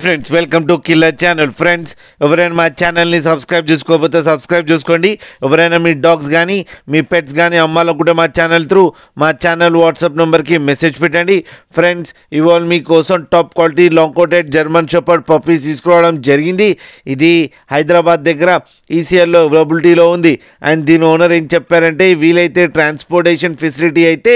Friends welcome to killer channel. Friends ఎవరైనా మా ఛానల్ని సబ్స్క్రైబ్ చేసుకోకపోతే సబ్స్క్రైబ్ చేసుకోండి. ఎవరైనా మీ డాగ్స్ కానీ మీ పెట్స్ కానీ అమ్మాలనుకుంటే మా ఛానల్ త్రూ మా ఛానల్ వాట్సాప్ నెంబర్కి మెసేజ్ పెట్టండి. ఫ్రెండ్స్ ఇవాళ మీకోసం top quality long coated German shepherd puppies తీసుకురావడం జరిగింది. ఇది హైదరాబాద్ దగ్గర ఈసీఎల్లో అవైలబిలిటీలో ఉంది. అండ్ దీని ఓనర్ ఏం చెప్పారంటే వీలైతే ట్రాన్స్పోర్టేషన్ ఫెసిలిటీ అయితే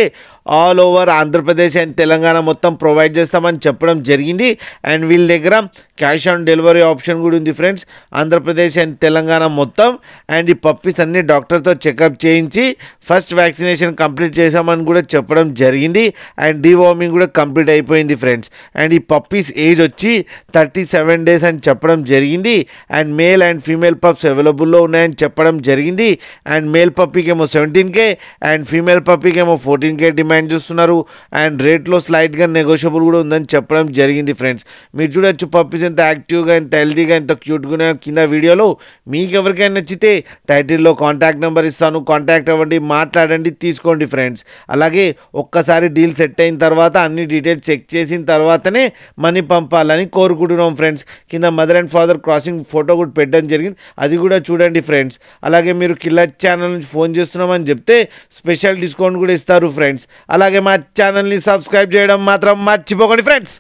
all over Andhra Pradesh and Telangana మొత్తం ప్రొవైడ్ చేస్తామని చెప్పడం జరిగింది. అండ్ వీళ్ళ దగ్గర క్యాష్ ఆన్ డెలివరీ ఆప్షన్ కూడా ఉంది ఫ్రెండ్స్, ఆంధ్రప్రదేశ్ అండ్ తెలంగాణ మొత్తం. అండ్ ఈ పప్పీస్ అన్ని డాక్టర్తో చెకప్ చేయించి ఫస్ట్ వ్యాక్సినేషన్ కంప్లీట్ చేసామని కూడా చెప్పడం జరిగింది. అండ్ డీవార్మింగ్ కూడా కంప్లీట్ అయిపోయింది ఫ్రెండ్స్. అండ్ ఈ పప్పీస్ ఏజ్ వచ్చి 37 days అని చెప్పడం జరిగింది. And male and female pups అవైలబుల్లో ఉన్నాయని చెప్పడం జరిగింది. అండ్ మేల్ పప్పీకి ఏమో 17K అండ్ ఫీమేల్ పప్పీకి ఏమో 14K డిమాండ్ చూస్తున్నారు. అండ్ రేట్లో స్లైట్గా నెగోషియబుల్ కూడా ఉందని చెప్పడం జరిగింది ఫ్రెండ్స్. మీరు చూడొచ్చు పప్పీస్ ఎంత యాక్టివ్గా ఎంత హెల్తీగా ఎంత క్యూట్గా ఉన్నాయో కింద వీడియోలో. మీకు ఎవరికైనా నచ్చితే టైటిల్లో కాంటాక్ట్ నెంబర్ ఇస్తాను, కాంటాక్ట్ అవ్వండి, మాట్లాడండి, తీసుకోండి ఫ్రెండ్స్. అలాగే ఒక్కసారి డీల్ సెట్ అయిన తర్వాత అన్ని డీటెయిల్స్ చెక్ చేసిన తర్వాతనే మనీ పంపాలని కోరుకుంటున్నాం ఫ్రెండ్స్. కింద mother and father crossing photo కూడా పెట్టడం జరిగింది, అది కూడా చూడండి ఫ్రెండ్స్. అలాగే మీరు కిల్లర్ ఛానల్ నుంచి ఫోన్ చేస్తున్నామని చెప్తే స్పెషల్ డిస్కౌంట్ కూడా ఇస్తారు ఫ్రెండ్స్. అలాగే మా ఛానల్ని సబ్స్క్రైబ్ చేయడం మాత్రం మర్చిపోకండి ఫ్రెండ్స్.